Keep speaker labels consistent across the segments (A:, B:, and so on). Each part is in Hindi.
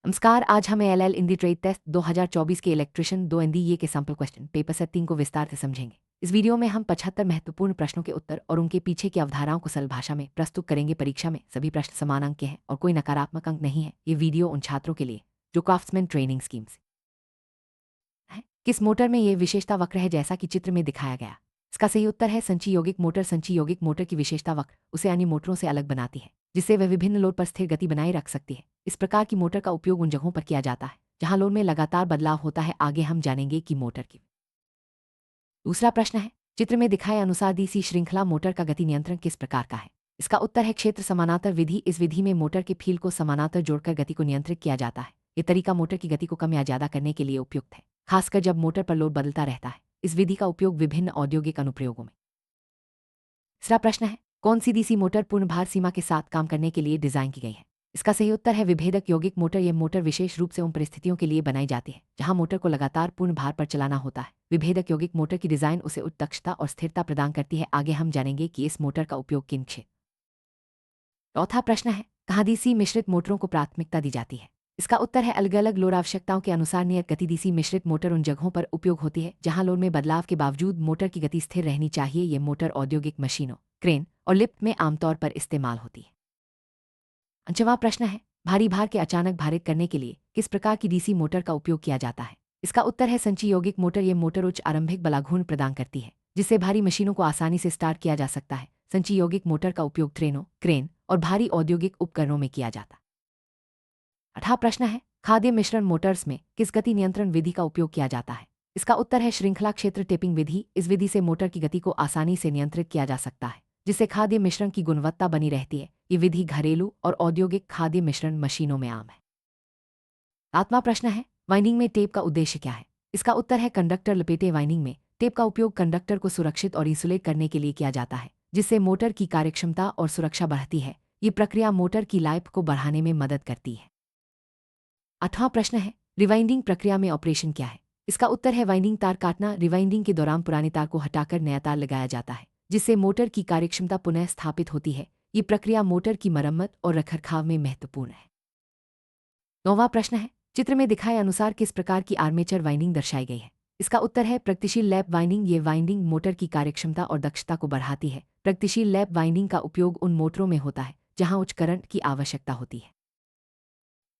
A: नमस्कार। आज हम एल इन दी ट्रेड टेस्ट 2024 के इलेक्ट्रिशियन 2 एनडीए के सैंपल क्वेश्चन पेपर सेट 3 को विस्तार से समझेंगे। इस वीडियो में हम 75 महत्वपूर्ण प्रश्नों के उत्तर और उनके पीछे की अवधारणाओं को सरल भाषा में प्रस्तुत करेंगे। परीक्षा में सभी प्रश्न समान अंक के हैं और कोई नकारात्मक अंक नहीं है। ये वीडियो उन छात्रों के लिए जो क्राफ्ट्समैन ट्रेनिंग स्कीम से है। किस मोटर में ये विशेषता वक्र है जैसा कि चित्र में दिखाया गया? इसका सही उत्तर है संची यौगिक मोटर। संची यौगिक मोटर की विशेषता वक्र उसे अन्य मोटरों से अलग बनाती है, जिससे वह विभिन्न लोड पर स्थिर गति बनाए रख सकती है। इस प्रकार की मोटर का उपयोग उन जगहों पर किया जाता है जहां लोड में लगातार बदलाव होता है। आगे हम जानेंगे कि मोटर की दूसरा प्रश्न है, चित्र में दिखाए अनुसार डीसी श्रृंखला मोटर का गति नियंत्रण किस प्रकार का है? इसका उत्तर है क्षेत्र समानांतर विधि। इस विधि में मोटर के फील्ड को समानांतर जोड़कर गति को नियंत्रित किया जाता है। ये तरीका मोटर की गति को कम या ज्यादा करने के लिए उपयुक्त है, खासकर जब मोटर पर लोड बदलता रहता है। इस विधि का उपयोग विभिन्न औद्योगिक अनुप्रयोगों में। तीसरा प्रश्न है, कौन सी डीसी मोटर पूर्ण भार सीमा के साथ काम करने के लिए डिजाइन की गई है? इसका सही उत्तर है विभेदक यौगिक मोटर। यह मोटर विशेष रूप से उन परिस्थितियों के लिए बनाई जाती है जहां मोटर को लगातार पूर्ण भार पर चलाना होता है। विभेदक यौगिक मोटर की डिजाइन उसे उच्च दक्षता और स्थिरता प्रदान करती है। आगे हम जानेंगे कि इस मोटर का उपयोग किन क्षेत्र। चौथा प्रश्न है, कहाँ डीसी मिश्रित मोटरों को प्राथमिकता दी जाती है? इसका उत्तर है अलग अलग लोड आवश्यकताओं के अनुसार नियत गति डीसी मिश्रित मोटर उन जगहों पर उपयोग होती है जहां लोड में बदलाव के बावजूद मोटर की गति स्थिर रहनी चाहिए। ये मोटर औद्योगिक मशीनों, क्रेन और लिफ्ट में आमतौर पर इस्तेमाल होती है। पांचवां प्रश्न है, भारी भार के अचानक भारित करने के लिए किस प्रकार की डीसी मोटर का उपयोग किया जाता है? इसका उत्तर है संची यौगिक मोटर। ये मोटर उच्च आरंभिक बलाघूर्ण प्रदान करती है जिससे भारी मशीनों को आसानी से स्टार्ट किया जा सकता है। संची यौगिक मोटर का उपयोग ट्रेनों, क्रेन और भारी औद्योगिक उपकरणों में किया जाता है। अठा प्रश्न है, खाद्य मिश्रण मोटर्स में किस गति नियंत्रण विधि का उपयोग किया जाता है? इसका उत्तर है श्रृंखला क्षेत्र टेपिंग विधि। इस विधि से मोटर की गति को आसानी से नियंत्रित किया जा सकता है जिससे खाद्य मिश्रण की गुणवत्ता बनी रहती है। ये विधि घरेलू और औद्योगिक खाद्य मिश्रण मशीनों में आम है। सातवां प्रश्न है, वाइंडिंग में टेप का उद्देश्य क्या है? इसका उत्तर है कंडक्टर लपेटे। वाइंडिंग में टेप का उपयोग कंडक्टर को सुरक्षित और इंसुलेट करने के लिए किया जाता है जिससे मोटर की कार्यक्षमता और सुरक्षा बढ़ती है। ये प्रक्रिया मोटर की लाइफ को बढ़ाने में मदद करती है। आठवां प्रश्न है, रिवाइंडिंग प्रक्रिया में ऑपरेशन क्या है? इसका उत्तर है वाइंडिंग तार काटना। रिवाइंडिंग के दौरान पुराने तार को हटाकर नया तार लगाया जाता है जिससे मोटर की कार्यक्षमता पुनः स्थापित होती है। ये प्रक्रिया मोटर की मरम्मत और रखरखाव में महत्वपूर्ण है। नौवां प्रश्न है, चित्र में दिखाए अनुसार किस प्रकार की आर्मेचर वाइंडिंग दर्शाई गई है? इसका उत्तर है प्रगतिशील लैप वाइंडिंग। ये वाइंडिंग मोटर की कार्यक्षमता और दक्षता को बढ़ाती है। प्रगतिशील लैप वाइंडिंग का उपयोग उन मोटरों में होता है जहां उच्च करंट की आवश्यकता होती है।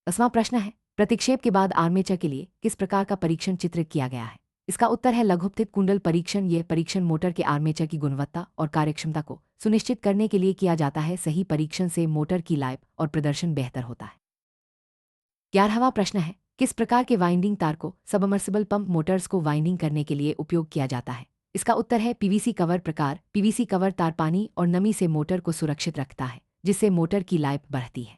A: 10वां प्रश्न है, प्रतिक्षेप के बाद आर्मेचर के लिए किस प्रकार का परीक्षण चित्रित किया गया है? इसका उत्तर है लघुपथित कुंडल परीक्षण। यह परीक्षण मोटर के आर्मेचर की गुणवत्ता और कार्यक्षमता को सुनिश्चित करने के लिए किया जाता है। सही परीक्षण से मोटर की लाइफ और प्रदर्शन बेहतर होता है। 11वां प्रश्न है, किस प्रकार के वाइंडिंग तार को सबमर्सिबल पंप मोटर्स को वाइंडिंग करने के लिए उपयोग किया जाता है? इसका उत्तर है पीवीसी कवर प्रकार। पीवीसी कवर तार पानी और नमी से मोटर को सुरक्षित रखता है जिससे मोटर की लाइफ बढ़ती है।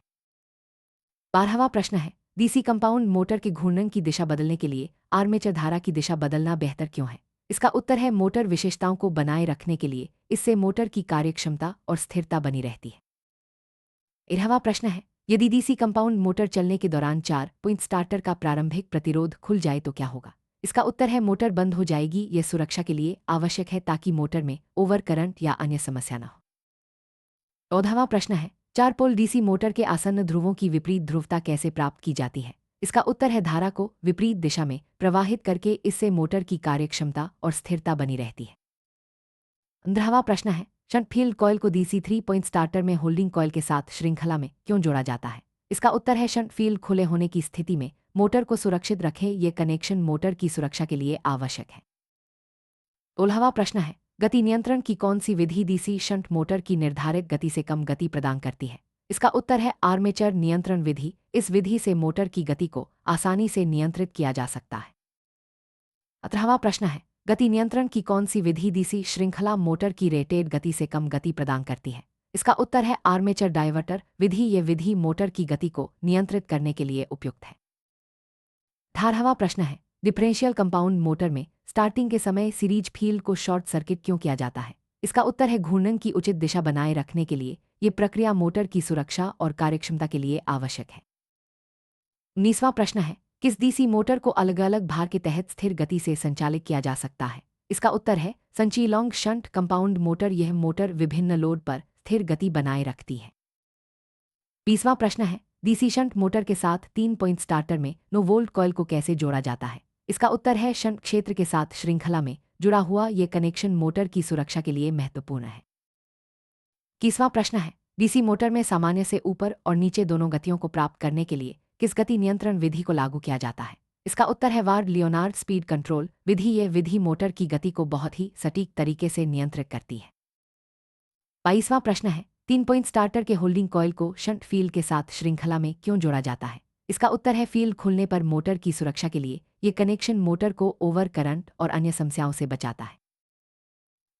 A: 12वां प्रश्न है, डीसी कंपाउंड मोटर के घूर्णन की दिशा बदलने के लिए आर्मेचर धारा की दिशा बदलना बेहतर क्यों है? इसका उत्तर है मोटर विशेषताओं को बनाए रखने के लिए। इससे मोटर की कार्यक्षमता और स्थिरता बनी रहती है। 13वां प्रश्न है, यदि डीसी कंपाउंड मोटर चलने के दौरान 4 पॉइंट स्टार्टर का प्रारंभिक प्रतिरोध खुल जाए तो क्या होगा? इसका उत्तर है मोटर बंद हो जाएगी। यह सुरक्षा के लिए आवश्यक है ताकि मोटर में ओवर करंट या अन्य समस्या न हो। 14वां प्रश्न है, 4 पोल डीसी मोटर के आसन्न ध्रुवों की विपरीत ध्रुवता कैसे प्राप्त की जाती है? इसका उत्तर है धारा को विपरीत दिशा में प्रवाहित करके। इससे मोटर की कार्यक्षमता और स्थिरता बनी रहती है। 15वां प्रश्न है, शंट फील्ड कॉइल को डीसी 3 पॉइंट स्टार्टर में होल्डिंग कॉइल के साथ श्रृंखला में क्यों जोड़ा जाता है? इसका उत्तर है शंट फील्ड खुले होने की स्थिति में मोटर को सुरक्षित रखें। यह कनेक्शन मोटर की सुरक्षा के लिए आवश्यक है। 16वां प्रश्न है, गति नियंत्रण की कौन सी विधि डीसी शंट मोटर की निर्धारित गति से कम गति प्रदान करती है? इसका उत्तर है आर्मेचर नियंत्रण विधि। इस विधि से मोटर की गति को आसानी से नियंत्रित किया जा सकता है। 17वां प्रश्न है, गति नियंत्रण की कौन सी विधि डीसी श्रृंखला मोटर की रेटेड गति से कम गति प्रदान करती है? इसका उत्तर है आर्मेचर डायवर्टर विधि। यह विधि मोटर की गति को नियंत्रित करने के लिए उपयुक्त है। 18वां प्रश्न है, डिफरेंशियल कंपाउंड मोटर में स्टार्टिंग के समय सीरीज फील्ड को शॉर्ट सर्किट क्यों किया जाता है? इसका उत्तर है घूर्णन की उचित दिशा बनाए रखने के लिए। यह प्रक्रिया मोटर की सुरक्षा और कार्यक्षमता के लिए आवश्यक है। 19वां प्रश्न है, किस डीसी मोटर को अलग अलग भार के तहत स्थिर गति से संचालित किया जा सकता है? इसका उत्तर है संची लॉन्ग शंट कंपाउंड मोटर। यह मोटर विभिन्न लोड पर स्थिर गति बनाए रखती है। 20वां प्रश्न है, डीसी शंट मोटर के साथ 3 पॉइंट स्टार्टर में 9 वोल्ट कॉइल को कैसे जोड़ा जाता है? इसका उत्तर है शंट क्षेत्र के साथ श्रृंखला में जुड़ा हुआ यह कनेक्शन मोटर की सुरक्षा के लिए महत्वपूर्ण है। 21वां प्रश्न है, डीसी मोटर में सामान्य से ऊपर और नीचे दोनों गतियों को प्राप्त करने के लिए किस गति नियंत्रण विधि को लागू किया जाता है? इसका उत्तर है वार्ड लियोनार्ड स्पीड कंट्रोल विधि। यह विधि मोटर की गति को बहुत ही सटीक तरीके से नियंत्रित करती है। 22वां प्रश्न है, 3 पॉइंट स्टार्टर के होल्डिंग कॉइल को शंट फील्ड के साथ श्रृंखला में क्यों जोड़ा जाता है? इसका उत्तर है फील्ड खुलने पर मोटर की सुरक्षा के लिए। यह कनेक्शन मोटर को ओवर करंट और अन्य समस्याओं से बचाता है।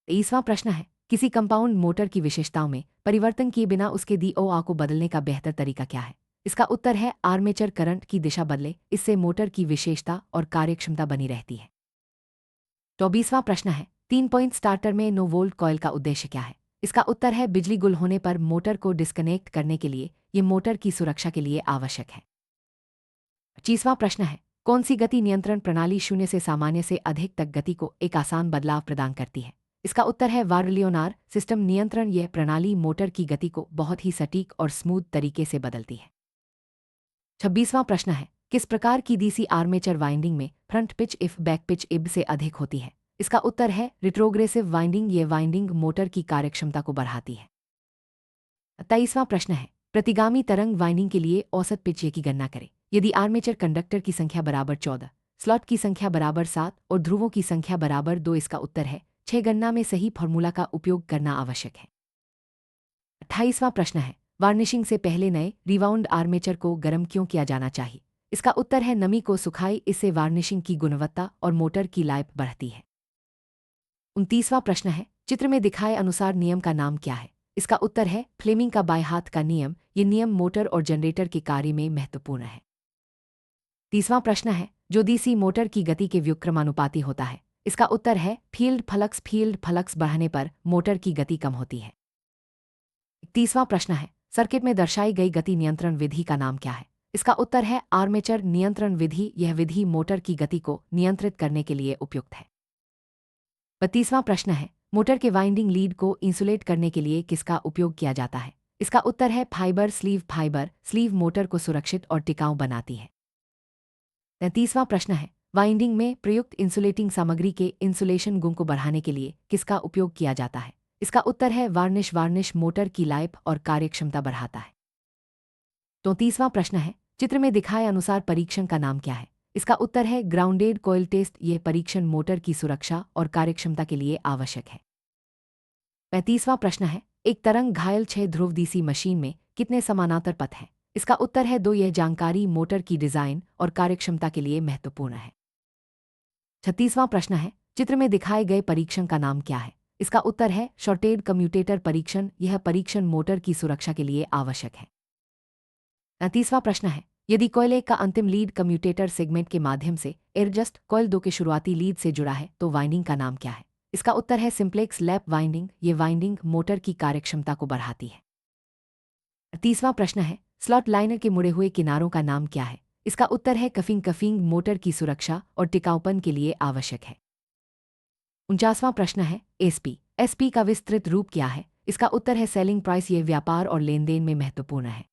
A: 23वां प्रश्न है, किसी कंपाउंड मोटर की विशेषताओं में परिवर्तन किए बिना उसके DOR को बदलने का बेहतर तरीका क्या है? इसका उत्तर है आर्मेचर करंट की दिशा बदले। इससे मोटर की विशेषता और कार्यक्षमता बनी रहती है। 24वां प्रश्न है, 3 पॉइंट स्टार्टर में 9 वोल्ट कॉइल का उद्देश्य क्या है? इसका उत्तर है बिजली गुल होने पर मोटर को डिस्कनेक्ट करने के लिए। यह मोटर की सुरक्षा के लिए आवश्यक है। 25वां प्रश्न है, कौन सी गति नियंत्रण प्रणाली शून्य से सामान्य से अधिक तक गति को एक आसान बदलाव प्रदान करती है? इसका उत्तर है वार्ड लियोनार्ड सिस्टम नियंत्रण। यह प्रणाली मोटर की गति को बहुत ही सटीक और स्मूथ तरीके से बदलती है। 26वां प्रश्न है, किस प्रकार की डीसी आर्मेचर वाइंडिंग में front pitch if back pitch इब से अधिक होती है? इसका उत्तर है रिट्रोग्रेसिव वाइंडिंग। यह वाइंडिंग मोटर की कार्यक्षमता को बढ़ाती है। 23वां प्रश्न है, प्रतिगामी तरंग वाइंडिंग के लिए औसत पिच की गणना करें। यदि आर्मेचर कंडक्टर की संख्या बराबर 14, स्लॉट की संख्या बराबर 7 और ध्रुवों की संख्या बराबर 2। इसका उत्तर है 6। गणना में सही फॉर्मूला का उपयोग करना आवश्यक है। 28वां प्रश्न है, वार्निशिंग से पहले नए रिवाउंड आर्मेचर को गर्म क्यों किया जाना चाहिए? इसका उत्तर है नमी को सुखाई। इससे वार्निशिंग की गुणवत्ता और मोटर की लाइफ बढ़ती है। 29वां प्रश्न है, चित्र में दिखाए अनुसार नियम का नाम क्या है? इसका उत्तर है फ्लेमिंग का बाएं हाथ का नियम। यह नियम मोटर और जनरेटर के कार्य में महत्वपूर्ण है। 30वां प्रश्न है, जो डीसी मोटर की गति के व्युत्क्रमानुपाती होता है? इसका उत्तर है फील्ड फ्लक्स। फील्ड फ्लक्स बढ़ने पर मोटर की गति कम होती है। 31वां प्रश्न है, सर्किट में दर्शाई गई गति नियंत्रण विधि का नाम क्या है? इसका उत्तर है आर्मेचर नियंत्रण विधि। यह विधि मोटर की गति को नियंत्रित करने के लिए उपयुक्त है। 32वां प्रश्न है, मोटर के वाइंडिंग लीड को इंसुलेट करने के लिए किसका उपयोग किया जाता है? इसका उत्तर है fibre sleeve. Fibre sleeve motor को सुरक्षित और टिकाऊ बनाती है। 33वां प्रश्न है, वाइंडिंग में प्रयुक्त इंसुलेटिंग सामग्री के इंसुलेशन गुण को बढ़ाने के लिए किसका उपयोग किया जाता है? इसका उत्तर है वार्निश। वार्निश मोटर की लाइफ और कार्यक्षमता बढ़ाता है। 34वां प्रश्न है, चित्र में दिखाए अनुसार परीक्षण का नाम क्या है? इसका उत्तर है ग्राउंडेड कॉइल टेस्ट। यह परीक्षण मोटर की सुरक्षा और कार्यक्षमता के लिए आवश्यक है। 35वां प्रश्न है, एक तरंग घायल 6 ध्रुव डीसी मशीन में कितने समानांतर पथ हैं? इसका उत्तर है 2। यह जानकारी मोटर की डिजाइन और कार्यक्षमता के लिए महत्वपूर्ण है। 36वां प्रश्न है, चित्र में दिखाए गए परीक्षण का नाम क्या है? इसका उत्तर है शॉर्टेड कम्यूटेटर परीक्षण। यह परीक्षण मोटर की सुरक्षा के लिए आवश्यक है। 39वां प्रश्न है, यदि कॉइल 1 का अंतिम लीड कम्यूटेटर सेगमेंट के माध्यम से एडजस्ट कॉइल 2 के शुरुआती लीड से जुड़ा है तो वाइंडिंग का नाम क्या है? इसका उत्तर है सिंप्लेक्स लैप वाइंडिंग। यह वाइंडिंग मोटर की कार्यक्षमता को बढ़ाती है। 30वां प्रश्न है, स्लॉट लाइनर के मुड़े हुए किनारों का नाम क्या है? इसका उत्तर है कफिंग। कफिंग मोटर की सुरक्षा और टिकाऊपन के लिए आवश्यक है। 49वां प्रश्न है, एसपी का विस्तृत रूप क्या है? इसका उत्तर है सेलिंग प्राइस। यह व्यापार और लेनदेन में महत्वपूर्ण है।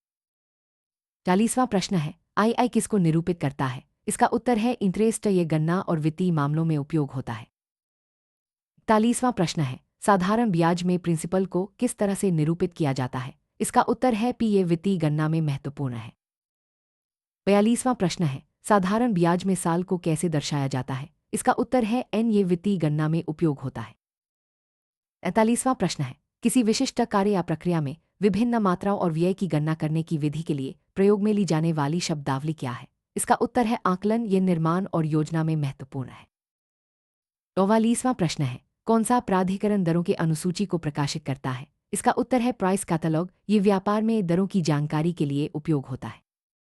A: 40वां प्रश्न है, आई किसको निरूपित करता है? इसका उत्तर है इंटरेस्ट। यह गणना और वित्तीय मामलों में उपयोग होता है। 41वां प्रश्न है, साधारण ब्याज में प्रिंसिपल को किस तरह से निरूपित किया जाता है? इसका उत्तर है पी। यह वित्तीय गणना में महत्वपूर्ण है। 42वां प्रश्न है, साधारण ब्याज में साल को कैसे दर्शाया जाता है? इसका उत्तर है एन। ये वित्तीय गणना में उपयोग होता है। 43वां प्रश्न है, किसी विशिष्ट कार्य या प्रक्रिया में विभिन्न मात्राओं और व्यय की गणना करने की विधि के लिए प्रयोग में ली जाने वाली शब्दावली क्या है? इसका उत्तर है आकलन। यह निर्माण और योजना में महत्वपूर्ण है। 44वां प्रश्न है, कौन सा प्राधिकरण दरों के अनुसूची को प्रकाशित करता है? इसका उत्तर है प्राइस कैटलॉग। ये व्यापार में दरों की जानकारी के लिए उपयोग होता है।